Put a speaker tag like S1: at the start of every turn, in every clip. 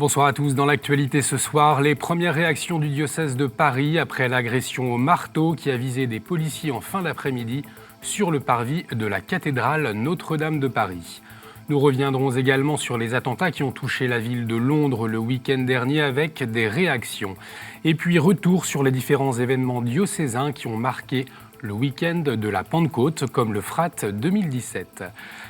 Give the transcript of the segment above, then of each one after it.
S1: Bonsoir à tous. Dans l'actualité ce soir, les premières réactions du diocèse de Paris après l'agression au marteau qui a visé des policiers en fin d'après-midi sur le parvis de la cathédrale Notre-Dame de Paris. Nous reviendrons également sur les attentats qui ont touché la ville de Londres le week-end dernier avec des réactions. Et puis retour sur les différents événements diocésains qui ont marqué le week-end de la Pentecôte, comme le FRAT 2017.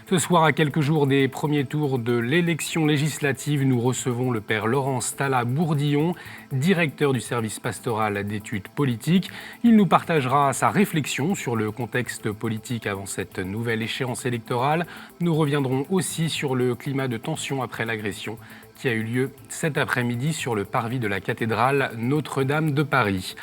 S1: Ce soir, à quelques jours des premiers tours de l'élection législative, nous recevons le père Laurent Stala-Bourdillon, directeur du service pastoral d'études politiques. Il nous partagera sa réflexion sur le contexte politique avant cette nouvelle échéance électorale. Nous reviendrons aussi sur le climat de tension après l'agression qui a eu lieu cet après-midi sur le parvis de la cathédrale Notre-Dame de Paris.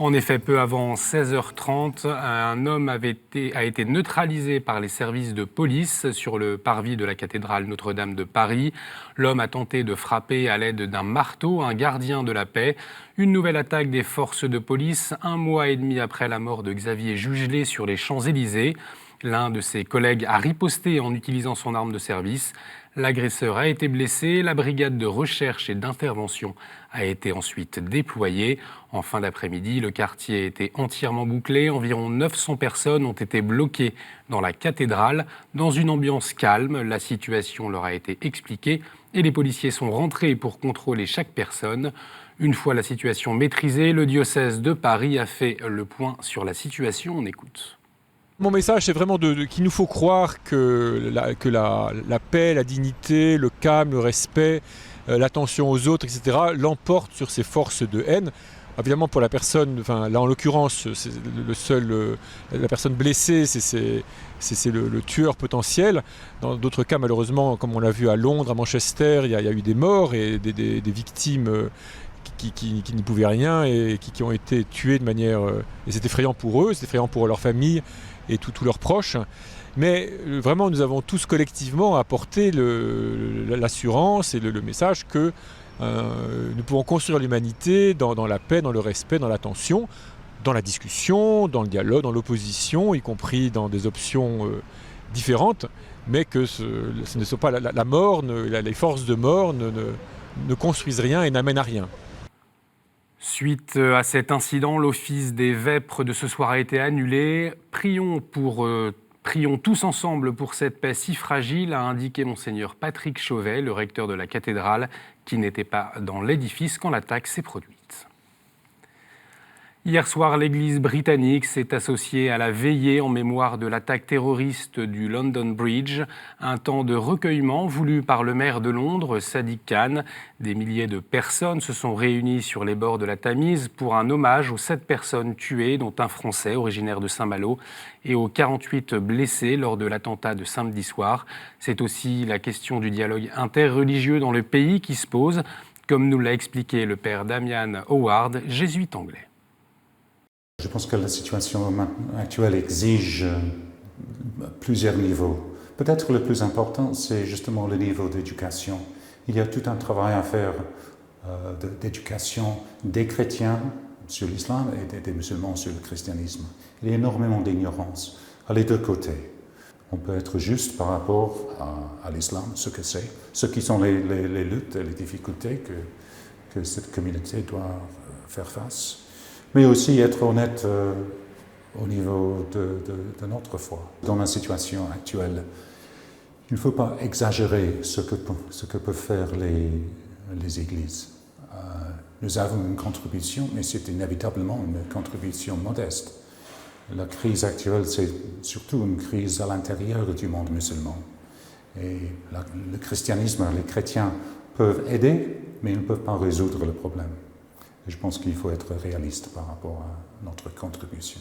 S1: En effet, peu avant 16h30, un homme a été neutralisé par les services de police sur le parvis de la cathédrale Notre-Dame de Paris. L'homme a tenté de frapper à l'aide d'un marteau un gardien de la paix. Une nouvelle attaque des forces de police, 1 mois et demi après la mort de Xavier Jugelé sur les Champs-Élysées. L'un de ses collègues a riposté en utilisant son arme de service. L'agresseur a été blessé, la brigade de recherche et d'intervention a été ensuite déployée. En fin d'après-midi, le quartier a été entièrement bouclé. Environ 900 personnes ont été bloquées dans la cathédrale. Dans une ambiance calme, la situation leur a été expliquée et les policiers sont rentrés pour contrôler chaque personne. Une fois la situation maîtrisée, le diocèse de Paris a fait le point sur la situation. On écoute.
S2: Mon message, c'est vraiment qu'il nous faut croire que la paix, la dignité, le calme, le respect, l'attention aux autres, etc., l'emportent sur ces forces de haine. Évidemment, pour la personne, là en l'occurrence, c'est la personne blessée, c'est le tueur potentiel. Dans d'autres cas, malheureusement, comme on l'a vu à Londres, à Manchester, il y a eu des morts et des victimes qui n'y pouvaient rien et qui ont été tués de manière... et c'est effrayant pour eux, c'est effrayant pour leurs familles et tous leurs proches. Mais vraiment, nous avons tous collectivement apporté l'assurance et le message que nous pouvons construire l'humanité dans la paix, dans le respect, dans l'attention, dans la discussion, dans le dialogue, dans l'opposition, y compris dans des options différentes, mais que ce ne soit pas la mort, les forces de mort ne construisent rien et n'amènent à rien.
S1: Suite à cet incident, l'office des vêpres de ce soir a été annulé. Prions tous ensemble pour cette paix si fragile, a indiqué Monseigneur Patrick Chauvet, le recteur de la cathédrale, qui n'était pas dans l'édifice quand l'attaque s'est produite. Hier soir, l'Église britannique s'est associée à la veillée en mémoire de l'attaque terroriste du London Bridge, un temps de recueillement voulu par le maire de Londres, Sadiq Khan. Des milliers de personnes se sont réunies sur les bords de la Tamise pour un hommage aux 7 personnes tuées, dont un Français originaire de Saint-Malo, et aux 48 blessés lors de l'attentat de samedi soir. C'est aussi la question du dialogue interreligieux dans le pays qui se pose, comme nous l'a expliqué le père Damian Howard, jésuite anglais.
S3: Je pense que la situation actuelle exige plusieurs niveaux. Peut-être le plus important, c'est justement le niveau d'éducation. Il y a tout un travail à faire d'éducation des chrétiens sur l'islam et des musulmans sur le christianisme. Il y a énormément d'ignorance à les deux côtés. On peut être juste par rapport à l'islam, ce que c'est, ce qui sont les luttes et les difficultés que cette communauté doit faire face. Mais aussi être honnête au niveau de notre foi. Dans la situation actuelle, il ne faut pas exagérer ce que peuvent faire les églises. Nous avons une contribution, mais c'est inévitablement une contribution modeste. La crise actuelle, c'est surtout une crise à l'intérieur du monde musulman. Et le christianisme, les chrétiens peuvent aider, mais ils ne peuvent pas résoudre le problème. Je pense qu'il faut être réaliste par rapport à notre contribution.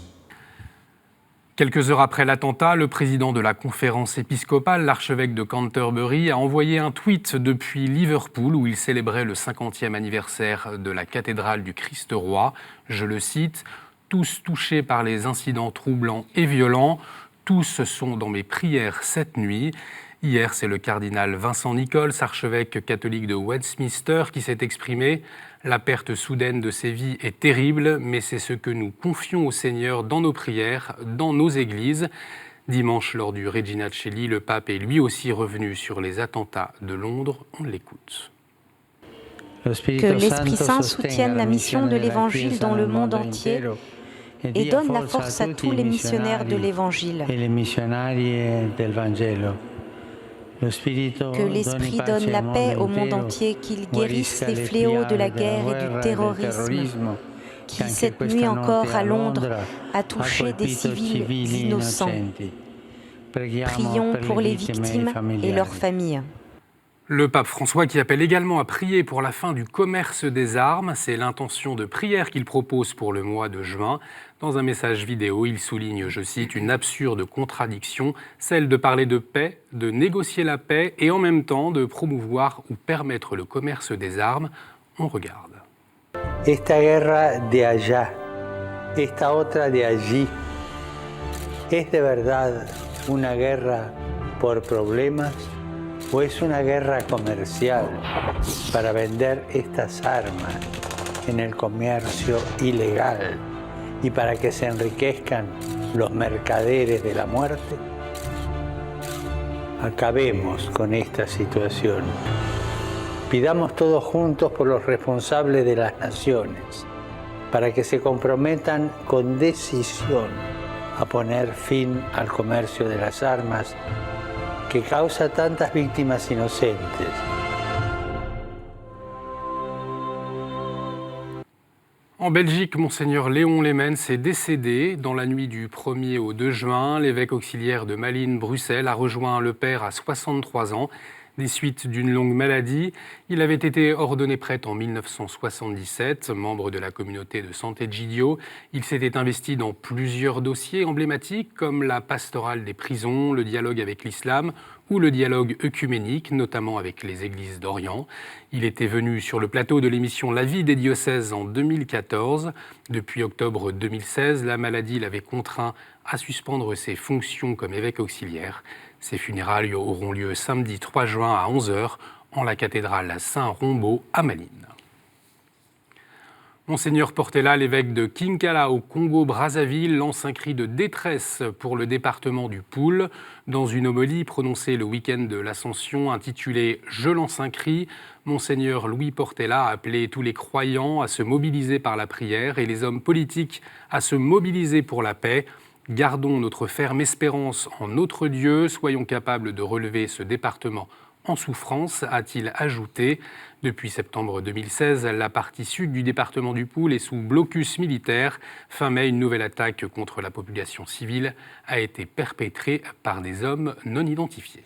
S1: Quelques heures après l'attentat, le président de la conférence épiscopale, l'archevêque de Canterbury, a envoyé un tweet depuis Liverpool où il célébrait le 50e anniversaire de la cathédrale du Christ-Roi. Je le cite, « Tous touchés par les incidents troublants et violents, tous sont dans mes prières cette nuit ». Hier, c'est le cardinal Vincent Nichols, archevêque catholique de Westminster, qui s'est exprimé. La perte soudaine de ces vies est terrible, mais c'est ce que nous confions au Seigneur dans nos prières, dans nos églises. Dimanche, lors du Regina Coeli, le pape est lui aussi revenu sur les attentats de Londres. On l'écoute.
S4: Que l'Esprit Saint soutienne la mission de l'Évangile dans le monde entier et donne la force à tous les missionnaires de l'Évangile. Que l'Esprit donne la paix au monde entier, qu'il guérisse les fléaux de la guerre et du terrorisme, qui cette nuit encore à Londres a touché des civils innocents. Prions pour les victimes et leurs familles.
S1: Le pape François qui appelle également à prier pour la fin du commerce des armes, c'est l'intention de prière qu'il propose pour le mois de juin. Dans un message vidéo, il souligne, je cite, une absurde contradiction, celle de parler de paix, de négocier la paix et en même temps de promouvoir ou permettre le commerce des armes. On regarde.
S5: Esta guerra de allá, esta otra de allí, ¿es de verdad una guerra por problemas? ¿O es una guerra comercial para vender estas armas en el comercio ilegal y para que se enriquezcan los mercaderes de la muerte? Acabemos con esta situación. Pidamos todos juntos por los responsables de las naciones, para que se comprometan con decisión a poner fin al comercio de las armas que causa tantas víctimas inocentes.
S1: En Belgique, Monseigneur Léon Leemens est décédé. Dans la nuit du 1er au 2 juin, l'évêque auxiliaire de Malines-Bruxelles a rejoint le Père à 63 ans. Des suites d'une longue maladie, il avait été ordonné prêtre en 1977, membre de la communauté de Sant'Egidio. Il s'était investi dans plusieurs dossiers emblématiques comme la pastorale des prisons, le dialogue avec l'islam ou le dialogue œcuménique, notamment avec les églises d'Orient. Il était venu sur le plateau de l'émission La vie des diocèses en 2014. Depuis octobre 2016, la maladie l'avait contraint à suspendre ses fonctions comme évêque auxiliaire. Ces funérailles auront lieu samedi 3 juin à 11h en la cathédrale Saint-Rombaut à Malines. Monseigneur Portela, l'évêque de Kinkala au Congo-Brazzaville, lance un cri de détresse pour le département du Poul. Dans une homélie prononcée le week-end de l'Ascension intitulée « Je lance un cri », Monseigneur Louis Portela a appelé tous les croyants à se mobiliser par la prière et les hommes politiques à se mobiliser pour la paix. Gardons notre ferme espérance en notre Dieu, soyons capables de relever ce département en souffrance, a-t-il ajouté. Depuis septembre 2016, la partie sud du département du Poul est sous blocus militaire. Fin mai, une nouvelle attaque contre la population civile a été perpétrée par des hommes non identifiés.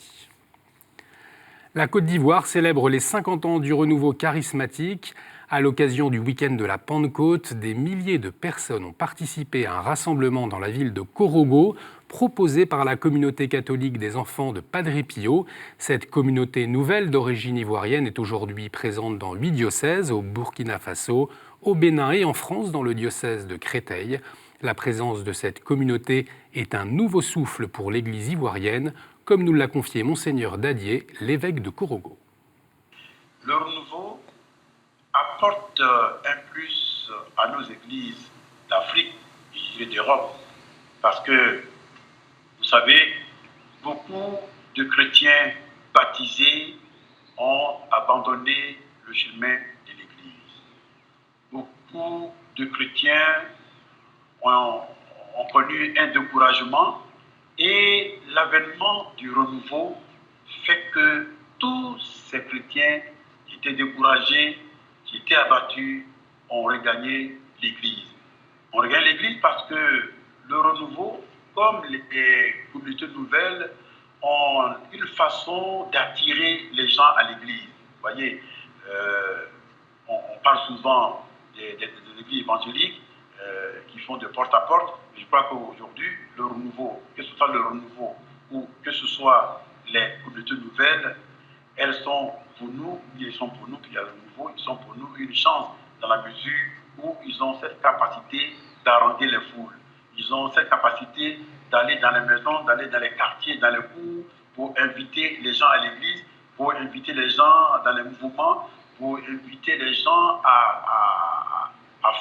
S1: La Côte d'Ivoire célèbre les 50 ans du renouveau charismatique. À l'occasion du week-end de la Pentecôte, des milliers de personnes ont participé à un rassemblement dans la ville de Korogo, proposé par la communauté catholique des enfants de Padre Pio. Cette communauté nouvelle d'origine ivoirienne est aujourd'hui présente dans 8 diocèses, au Burkina Faso, au Bénin et en France, dans le diocèse de Créteil. La présence de cette communauté est un nouveau souffle pour l'Église ivoirienne, comme nous l'a confié Monseigneur Dadier, l'évêque de Korogo.
S6: Le renouveau apporte un plus à nos églises d'Afrique et d'Europe, parce que, vous savez, beaucoup de chrétiens baptisés ont abandonné le chemin de l'Église. Beaucoup de chrétiens ont connu un découragement et l'avènement du renouveau fait que tous ces chrétiens qui étaient découragés, qui étaient abattus, ont regagné l'Église. On regagne l'Église parce que le renouveau, comme les communautés nouvelles, ont une façon d'attirer les gens à l'Église. Vous voyez, on parle souvent des églises évangéliques qui font de porte à porte. Je crois qu'aujourd'hui, le renouveau, que ce soit le renouveau ou que ce soit les communautés nouvelles, elles sont pour nous, ils sont pour nous qu'il y a le nouveau, ils sont pour nous une chance dans la mesure où ils ont cette capacité d'arranger les foules. Ils ont cette capacité d'aller dans les maisons, d'aller dans les quartiers, dans les cours, pour inviter les gens à l'église, pour inviter les gens dans les mouvements, pour inviter les gens à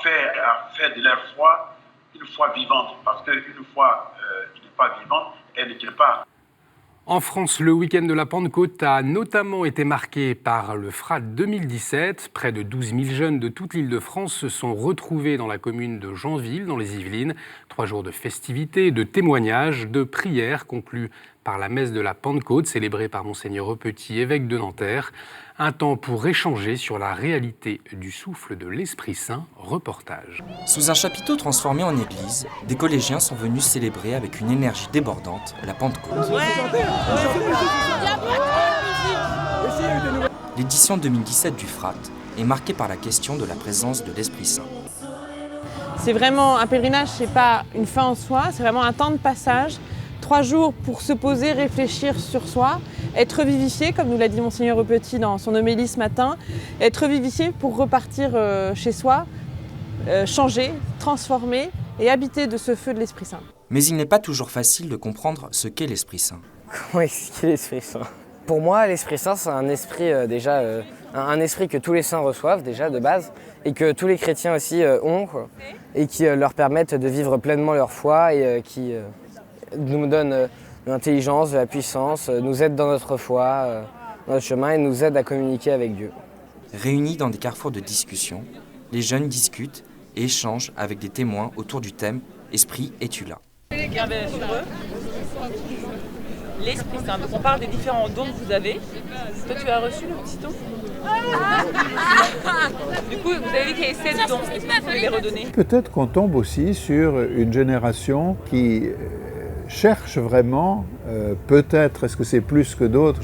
S6: faire de leur foi une foi vivante. Parce qu'une foi qui n'est pas vivante, elle ne tient pas.
S1: En France, le week-end de la Pentecôte a notamment été marqué par le FRAT 2017. Près de 12 000 jeunes de toute l'Île-de-France se sont retrouvés dans la commune de Janville, dans les Yvelines. 3 jours de festivités, de témoignages, de prières conclus par la messe de la Pentecôte, célébrée par Monseigneur Aupetit, évêque de Nanterre. Un temps pour échanger sur la réalité du souffle de l'Esprit Saint. Reportage.
S7: Sous un chapiteau transformé en église, des collégiens sont venus célébrer avec une énergie débordante la Pentecôte. L'édition 2017 du FRAT est marquée par la question de la présence de l'Esprit Saint.
S8: C'est vraiment un pèlerinage, c'est pas une fin en soi, c'est vraiment un temps de passage. 3 jours pour se poser, réfléchir sur soi, être vivifié, comme nous l'a dit Monseigneur Aupetit dans son homélie ce matin, être vivifié pour repartir chez soi, changer, transformer et habiter de ce feu de l'Esprit Saint.
S7: Mais il n'est pas toujours facile de comprendre ce qu'est l'Esprit Saint.
S9: Comment expliquer l'Esprit Saint ? Pour moi, l'Esprit Saint, c'est un esprit un esprit que tous les saints reçoivent déjà de base et que tous les chrétiens aussi ont et qui leur permettent de vivre pleinement leur foi et qui nous donne de l'intelligence, de la puissance, nous aide dans notre foi, dans notre chemin et nous aide à communiquer avec Dieu.
S7: Réunis dans des carrefours de discussion, les jeunes discutent et échangent avec des témoins autour du thème « Esprit, es-tu là ?»
S10: L'Esprit Saint, donc on parle des différents dons que vous avez. Toi, tu as reçu le petit don ? Du coup, vous avez dit qu'il y avait 7 dons. Est-ce que vous pouvez les redonner ?
S11: Peut-être qu'on tombe aussi sur une génération qui cherche vraiment, peut-être, est-ce que c'est plus que d'autres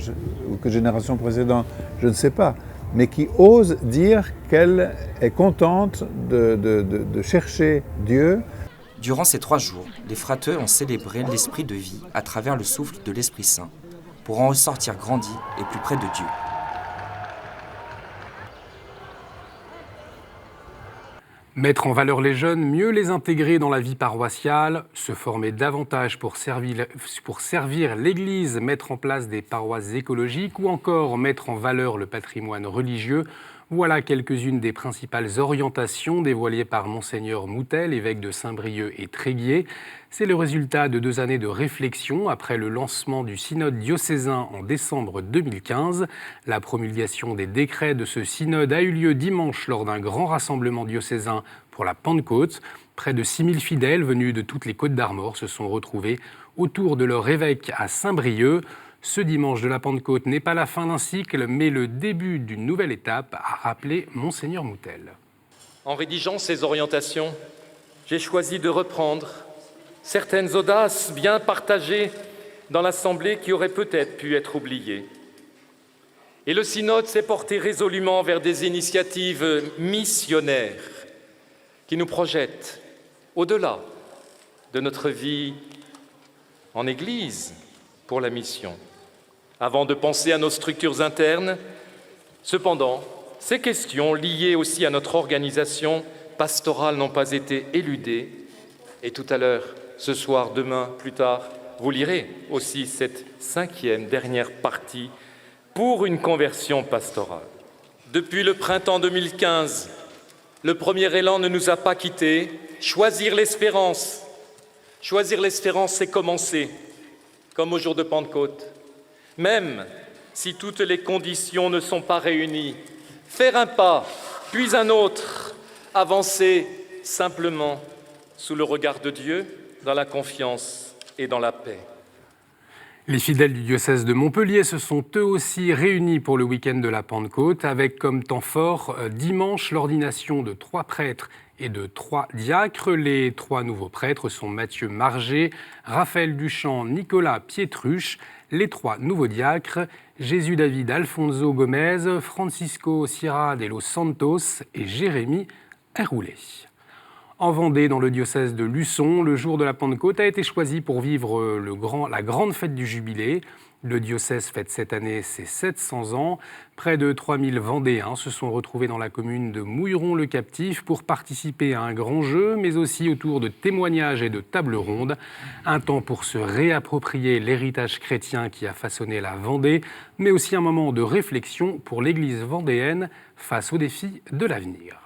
S11: ou que générations précédentes, je ne sais pas, mais qui ose dire qu'elle est contente de chercher Dieu.
S7: Durant ces 3 jours, les frateux ont célébré l'esprit de vie à travers le souffle de l'Esprit Saint pour en ressortir grandis et plus près de Dieu.
S1: Mettre en valeur les jeunes, mieux les intégrer dans la vie paroissiale, se former davantage pour servir l'Église, mettre en place des paroisses écologiques ou encore mettre en valeur le patrimoine religieux. Voilà quelques-unes des principales orientations dévoilées par Monseigneur Moutel, évêque de Saint-Brieuc et Tréguier. C'est le résultat de 2 années de réflexion après le lancement du synode diocésain en décembre 2015. La promulgation des décrets de ce synode a eu lieu dimanche lors d'un grand rassemblement diocésain pour la Pentecôte. Près de 6 000 fidèles venus de toutes les Côtes-d'Armor se sont retrouvés autour de leur évêque à Saint-Brieuc. Ce dimanche de la Pentecôte n'est pas la fin d'un cycle, mais le début d'une nouvelle étape, a rappelé Monseigneur Moutel.
S12: En rédigeant ces orientations, j'ai choisi de reprendre certaines audaces bien partagées dans l'Assemblée qui auraient peut-être pu être oubliées. Et le synode s'est porté résolument vers des initiatives missionnaires qui nous projettent au-delà de notre vie en Église pour la mission. Avant de penser à nos structures internes, cependant, ces questions liées aussi à notre organisation pastorale n'ont pas été éludées. Et tout à l'heure, ce soir, demain, plus tard, vous lirez aussi cette 5e dernière partie pour une conversion pastorale. Depuis le printemps 2015, le premier élan ne nous a pas quittés. Choisir l'espérance. Choisir l'espérance, c'est commencer, comme au jour de Pentecôte. Même si toutes les conditions ne sont pas réunies, faire un pas, puis un autre, avancer simplement sous le regard de Dieu, dans la confiance et dans la paix.
S1: Les fidèles du diocèse de Montpellier se sont eux aussi réunis pour le week-end de la Pentecôte, avec comme temps fort dimanche l'ordination de 3 prêtres et de 3 diacres. Les 3 nouveaux prêtres sont Mathieu Margé, Raphaël Duchamp, Nicolas Pietruche. Les 3 nouveaux diacres, Jésus David Alfonso Gomez, Francisco Sierra de los Santos et Jérémy Herroulet. En Vendée, dans le diocèse de Luçon, le jour de la Pentecôte a été choisi pour vivre la grande fête du Jubilé. Le diocèse fête cette année ses 700 ans. Près de 3000 Vendéens se sont retrouvés dans la commune de Mouilleron-le-Captif pour participer à un grand jeu, mais aussi autour de témoignages et de tables rondes. Un temps pour se réapproprier l'héritage chrétien qui a façonné la Vendée, mais aussi un moment de réflexion pour l'Église vendéenne face aux défis de l'avenir.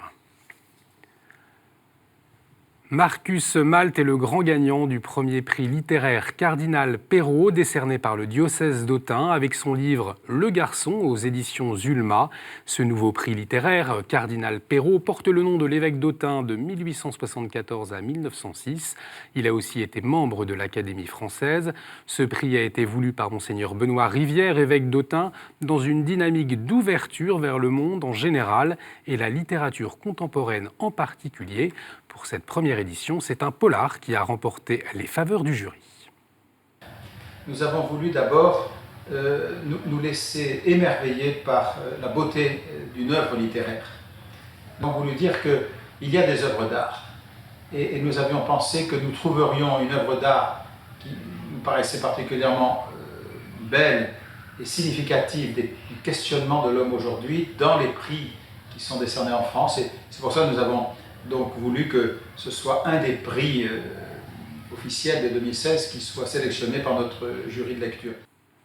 S1: Marcus Malte est le grand gagnant du premier prix littéraire Cardinal Perrault, décerné par le diocèse d'Autun avec son livre Le Garçon aux éditions Zulma. Ce nouveau prix littéraire, Cardinal Perrault, porte le nom de l'évêque d'Autun de 1874 à 1906. Il a aussi été membre de l'Académie française. Ce prix a été voulu par Monseigneur Benoît Rivière, évêque d'Autun, dans une dynamique d'ouverture vers le monde en général et la littérature contemporaine en particulier. Pour cette première édition, c'est un polar qui a remporté les faveurs du jury.
S13: Nous avons voulu d'abord nous laisser émerveiller par la beauté d'une œuvre littéraire. Nous avons voulu dire qu'il y a des œuvres d'art. Et nous avions pensé que nous trouverions une œuvre d'art qui nous paraissait particulièrement belle et significative du questionnement de l'homme aujourd'hui dans les prix qui sont décernés en France. Et c'est pour ça que nous avons donc voulu que ce soit un des prix officiels de 2016 qui soit sélectionné par notre jury de lecture.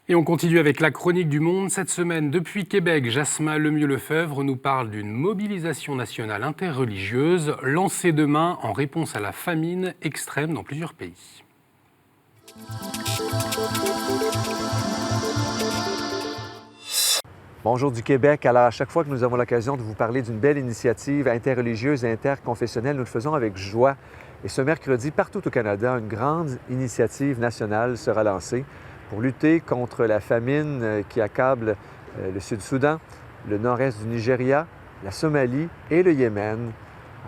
S1: Et on continue avec la chronique du Monde. Cette semaine, depuis Québec, Jasmin Lemieux-Lefebvre nous parle d'une mobilisation nationale interreligieuse lancée demain en réponse à la famine extrême dans plusieurs pays.
S14: Bonjour du Québec. Alors, à chaque fois que nous avons l'occasion de vous parler d'une belle initiative interreligieuse et interconfessionnelle, nous le faisons avec joie. Et ce mercredi, partout au Canada, une grande initiative nationale sera lancée pour lutter contre la famine qui accable le Sud-Soudan, le nord-est du Nigeria, la Somalie et le Yémen.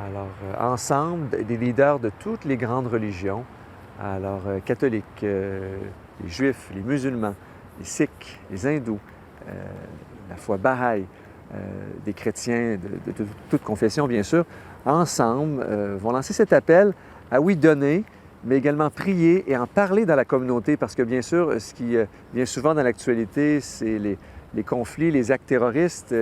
S14: Alors, ensemble, des leaders de toutes les grandes religions, alors catholiques, les juifs, les musulmans, les sikhs, les hindous, la foi bahaï, des chrétiens de toute confession, bien sûr, ensemble, vont lancer cet appel à oui donner, mais également prier et en parler dans la communauté, parce que bien sûr, ce qui vient souvent dans l'actualité, c'est les conflits, les actes terroristes,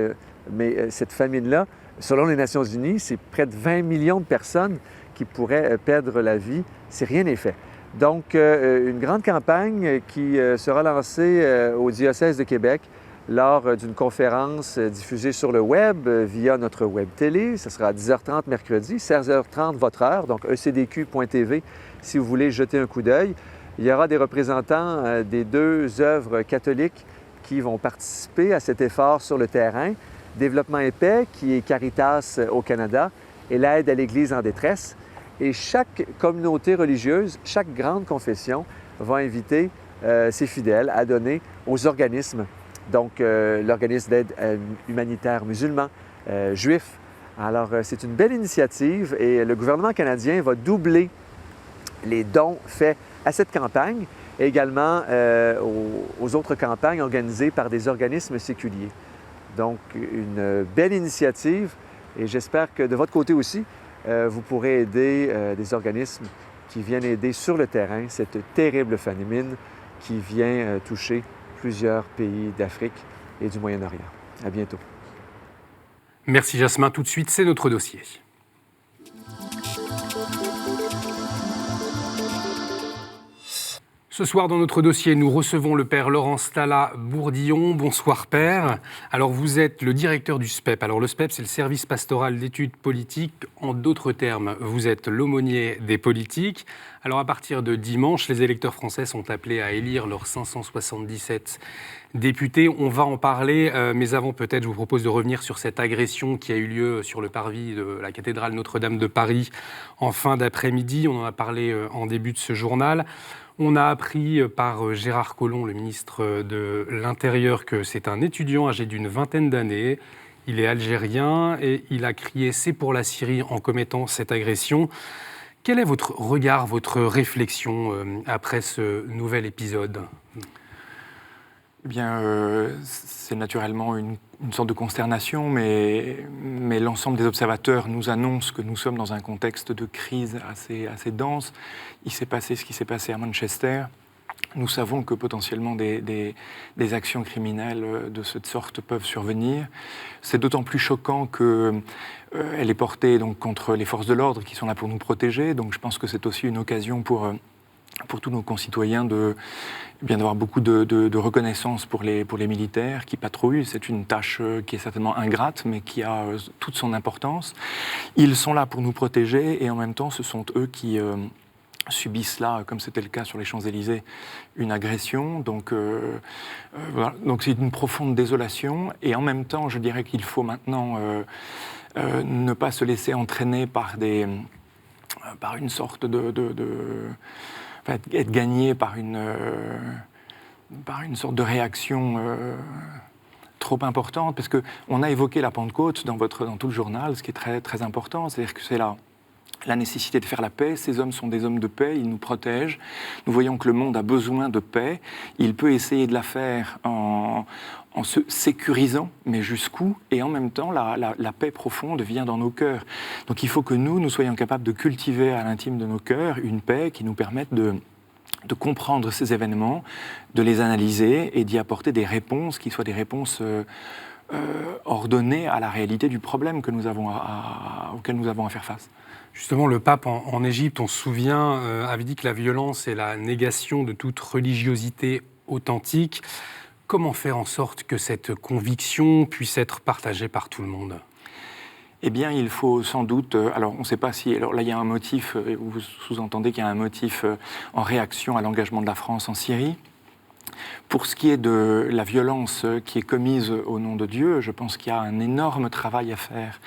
S14: mais cette famine-là, selon les Nations unies, c'est près de 20 millions de personnes qui pourraient perdre la vie si rien n'est fait. Donc, une grande campagne qui sera lancée au diocèse de Québec lors d'une conférence diffusée sur le web via notre web télé. Ce sera à 10h30 mercredi, 16h30 votre heure, donc ecdq.tv si vous voulez jeter un coup d'œil. Il y aura des représentants des deux œuvres catholiques qui vont participer à cet effort sur le terrain. Développement et Paix, qui est Caritas au Canada, et l'aide à l'Église en détresse. Et chaque communauté religieuse, chaque grande confession va inviter ses fidèles à donner aux organismes. Donc, l'organisme d'aide humanitaire musulman, juif. Alors, c'est une belle initiative et le gouvernement canadien va doubler les dons faits à cette campagne et également aux autres campagnes organisées par des organismes séculiers. Donc, une belle initiative et j'espère que de votre côté aussi, vous pourrez aider des organismes qui viennent aider sur le terrain cette terrible famine qui vient toucher plusieurs pays d'Afrique et du Moyen-Orient. À bientôt.
S1: Merci Jasmin. Tout de suite, c'est notre dossier. Ce soir, dans notre dossier, nous recevons le père Laurent Stala Bourdillon. Bonsoir, père. Alors, vous êtes le directeur du SPEP. Alors, le SPEP, c'est le service pastoral d'études politiques. En d'autres termes, vous êtes l'aumônier des politiques. Alors, à partir de dimanche, les électeurs français sont appelés à élire leurs 577 députés. On va en parler, mais avant, peut-être, je vous propose de revenir sur cette agression qui a eu lieu sur le parvis de la cathédrale Notre-Dame de Paris en fin d'après-midi. On en a parlé en début de ce journal. On a appris par Gérard Collomb, le ministre de l'Intérieur, que c'est un étudiant âgé d'une vingtaine d'années. Il est algérien et il a crié « C'est pour la Syrie » en commettant cette agression. Quel est votre regard, votre réflexion après ce nouvel épisode ?
S15: Eh bien, c'est naturellement une sorte de consternation, mais l'ensemble des observateurs nous annoncent que nous sommes dans un contexte de crise assez dense. Il s'est passé ce qui s'est passé à Manchester. Nous savons que potentiellement des actions criminelles de cette sorte peuvent survenir. C'est d'autant plus choquant qu'elle est portée donc, contre les forces de l'ordre qui sont là pour nous protéger. Donc je pense que c'est aussi une occasion pour pour tous nos concitoyens d'avoir beaucoup de reconnaissance pour les militaires qui patrouillent. C'est une tâche qui est certainement ingrate, mais qui a toute son importance. Ils sont là pour nous protéger et en même temps, ce sont eux qui subissent là, comme c'était le cas sur les Champs-Élysées, une agression. Donc, voilà. Donc c'est une profonde désolation. Et en même temps, je dirais qu'il faut maintenant ne pas se laisser entraîner par une sorte être gagné par une sorte de réaction trop importante, parce qu'on a évoqué la Pentecôte dans tout le journal, ce qui est très, très important, c'est-à-dire que c'est la nécessité de faire la paix. Ces hommes sont des hommes de paix, ils nous protègent. Nous voyons que le monde a besoin de paix. Il peut essayer de la faire en se sécurisant, mais jusqu'où? Et en même temps, la paix profonde vient dans nos cœurs. Donc il faut que nous soyons capables de cultiver à l'intime de nos cœurs une paix qui nous permette de comprendre ces événements, de les analyser et d'y apporter des réponses qui soient des réponses ordonnées à la réalité du problème auquel nous avons à faire face.
S1: Justement, le pape en Égypte, on se souvient, avait dit que la violence est la négation de toute religiosité authentique. Comment faire en sorte que cette conviction puisse être partagée par tout le monde ?
S15: Eh bien, il faut sans doute... alors, on ne sait pas si... Alors là, il y a un motif, vous sous-entendez qu'il y a un motif en réaction à l'engagement de la France en Syrie. Pour ce qui est de la violence qui est commise au nom de Dieu, je pense qu'il y a un énorme travail à faire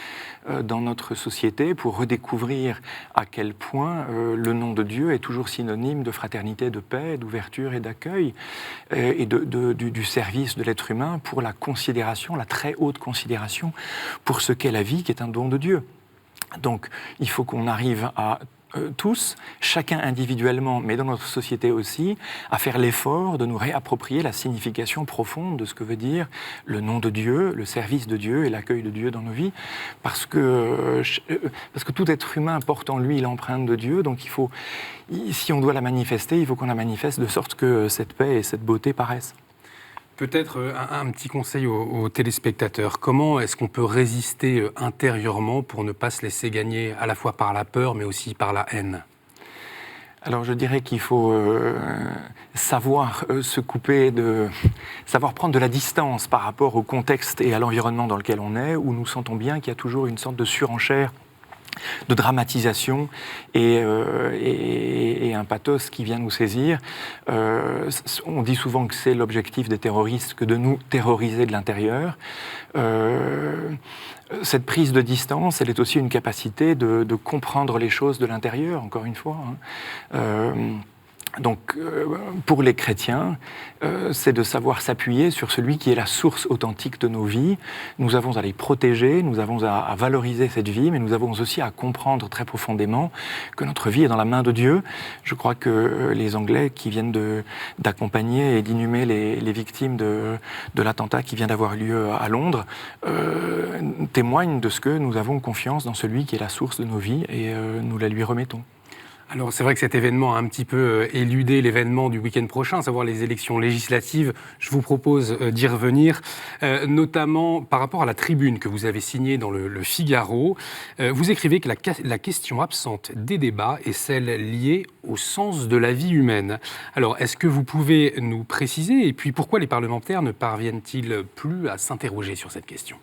S15: dans notre société pour redécouvrir à quel point le nom de Dieu est toujours synonyme de fraternité, de paix, d'ouverture et d'accueil, et du service de l'être humain pour la considération, la très haute considération pour ce qu'est la vie, qui est un don de Dieu. Donc, il faut qu'on arrive à tous, chacun individuellement, mais dans notre société aussi, à faire l'effort de nous réapproprier la signification profonde de ce que veut dire le nom de Dieu, le service de Dieu et l'accueil de Dieu dans nos vies, parce que tout être humain porte en lui l'empreinte de Dieu, donc si on doit la manifester, il faut qu'on la manifeste de sorte que cette paix et cette beauté paraissent.
S1: Peut-être un petit conseil aux téléspectateurs. Comment est-ce qu'on peut résister intérieurement pour ne pas se laisser gagner à la fois par la peur, mais aussi par la haine ?
S15: Alors je dirais qu'il faut savoir se couper savoir prendre de la distance par rapport au contexte et à l'environnement dans lequel on est, où nous sentons bien qu'il y a toujours une sorte de surenchère, de dramatisation et un pathos qui vient nous saisir. On dit souvent que c'est l'objectif des terroristes que de nous terroriser de l'intérieur. Cette prise de distance, elle est aussi une capacité de comprendre les choses de l'intérieur, encore une fois. Donc, pour les chrétiens, c'est de savoir s'appuyer sur celui qui est la source authentique de nos vies. Nous avons à les protéger, nous avons à valoriser cette vie, mais nous avons aussi à comprendre très profondément que notre vie est dans la main de Dieu. Je crois que les Anglais qui viennent d'accompagner et d'inhumer les victimes de l'attentat qui vient d'avoir lieu à Londres témoignent de ce que nous avons confiance dans celui qui est la source de nos vies et nous la lui remettons.
S1: Alors c'est vrai que cet événement a un petit peu éludé l'événement du week-end prochain, à savoir les élections législatives. Je vous propose d'y revenir, notamment par rapport à la tribune que vous avez signée dans le Figaro. Vous écrivez que la question absente des débats est celle liée au sens de la vie humaine. Alors est-ce que vous pouvez nous préciser, et puis pourquoi les parlementaires ne parviennent-ils plus à s'interroger sur cette question ?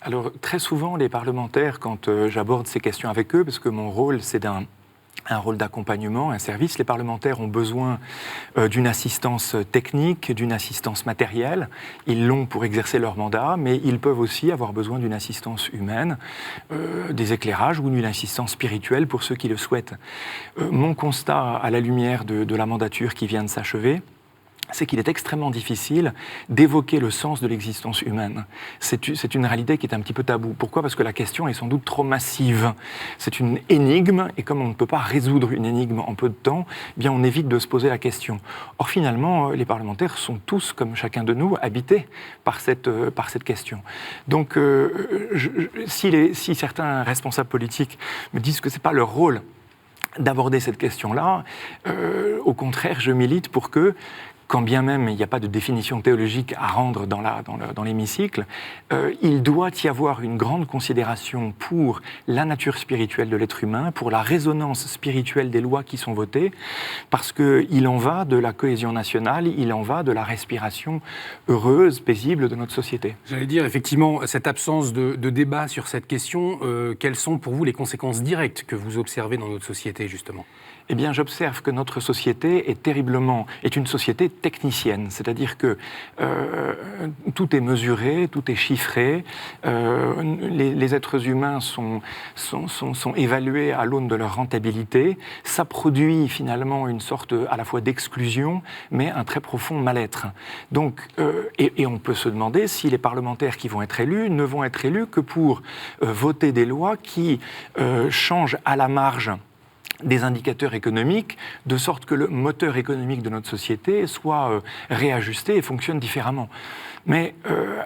S15: Alors très souvent les parlementaires, quand j'aborde ces questions avec eux, parce que mon rôle c'est un rôle d'accompagnement, un service. Les parlementaires ont besoin d'une assistance technique, d'une assistance matérielle. Ils l'ont pour exercer leur mandat, mais ils peuvent aussi avoir besoin d'une assistance humaine, des éclairages ou d'une assistance spirituelle pour ceux qui le souhaitent. Mon constat à la lumière de la mandature qui vient de s'achever, c'est qu'il est extrêmement difficile d'évoquer le sens de l'existence humaine. C'est une réalité qui est un petit peu taboue. Pourquoi ? Parce que la question est sans doute trop massive. C'est une énigme, et comme on ne peut pas résoudre une énigme en peu de temps, eh bien on évite de se poser la question. Or finalement, les parlementaires sont tous, comme chacun de nous, habités par cette question. Donc si certains responsables politiques me disent que ce n'est pas leur rôle d'aborder cette question-là, au contraire, je milite pour que, quand bien même il n'y a pas de définition théologique à rendre dans l'hémicycle, il doit y avoir une grande considération pour la nature spirituelle de l'être humain, pour la résonance spirituelle des lois qui sont votées, parce qu'il en va de la cohésion nationale, il en va de la respiration heureuse, paisible de notre société.
S1: J'allais dire, effectivement, cette absence de débat sur cette question, quelles sont pour vous les conséquences directes que vous observez dans notre société, justement ?
S15: Eh bien, j'observe que notre société est une société technicienne, c'est-à-dire que tout est mesuré, tout est chiffré, les êtres humains sont évalués à l'aune de leur rentabilité, ça produit finalement une sorte à la fois d'exclusion, mais un très profond mal-être. Donc, et on peut se demander si les parlementaires qui vont être élus ne vont être élus que pour voter des lois qui changent à la marge des indicateurs économiques, de sorte que le moteur économique de notre société soit réajusté et fonctionne différemment. Mais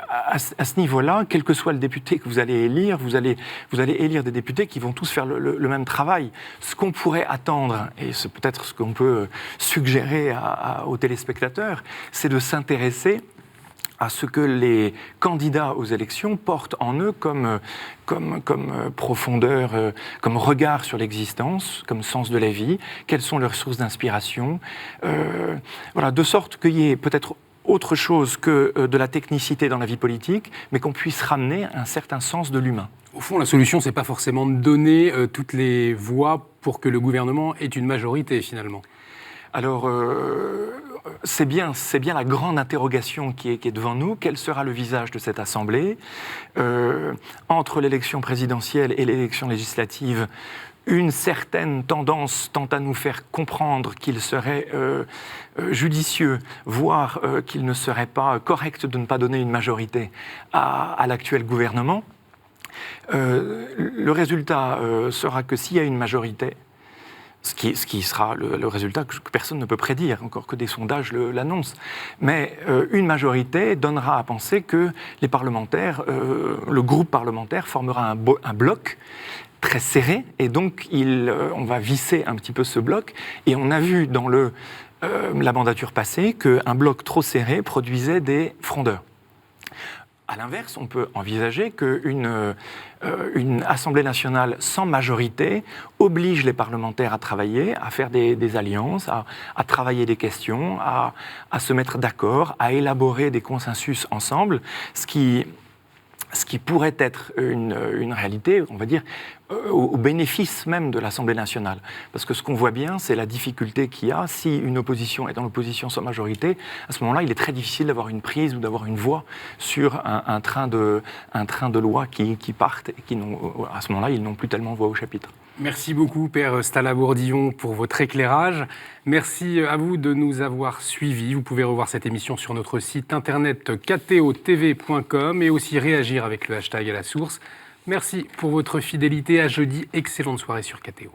S15: à ce niveau-là, quel que soit le député que vous allez élire, vous allez élire des députés qui vont tous faire le même travail. Ce qu'on pourrait attendre, et c'est peut-être ce qu'on peut suggérer aux téléspectateurs, c'est de s'intéresser à ce que les candidats aux élections portent en eux comme profondeur, comme regard sur l'existence, comme sens de la vie, quelles sont leurs sources d'inspiration, voilà, de sorte qu'il y ait peut-être autre chose que de la technicité dans la vie politique, mais qu'on puisse ramener un certain sens de l'humain.
S1: Au fond, la solution, c'est pas forcément de donner toutes les voix pour que le gouvernement ait une majorité, finalement.
S15: Alors, c'est bien la grande interrogation qui est devant nous. Quel sera le visage de cette Assemblée ? Entre l'élection présidentielle et l'élection législative, une certaine tendance tend à nous faire comprendre qu'il serait judicieux, voire qu'il ne serait pas correct de ne pas donner une majorité à l'actuel gouvernement. Le résultat sera que s'il y a une majorité, ce qui sera le résultat que personne ne peut prédire, encore que des sondages l'annoncent. Mais une majorité donnera à penser que les parlementaires, le groupe parlementaire formera un bloc très serré, et donc on va visser un petit peu ce bloc. Et on a vu dans la mandature passée qu'un bloc trop serré produisait des frondeurs. À l'inverse, on peut envisager qu'une Assemblée nationale sans majorité oblige les parlementaires à travailler, à faire des alliances, à travailler des questions, à se mettre d'accord, à élaborer des consensus ensemble, ce qui pourrait être une réalité, on va dire, au bénéfice même de l'Assemblée nationale. Parce que ce qu'on voit bien, c'est la difficulté qu'il y a. Si une opposition est dans l'opposition sans majorité, à ce moment-là, il est très difficile d'avoir une prise ou d'avoir une voix sur un train de loi qui partent et à ce moment-là, ils n'ont plus tellement voix au chapitre.
S1: Merci beaucoup, Père Stala-Bourdillon, pour votre éclairage. Merci à vous de nous avoir suivis. Vous pouvez revoir cette émission sur notre site internet ktotv.com et aussi réagir avec le hashtag à la source. Merci pour votre fidélité. À jeudi. Excellente soirée sur KTO.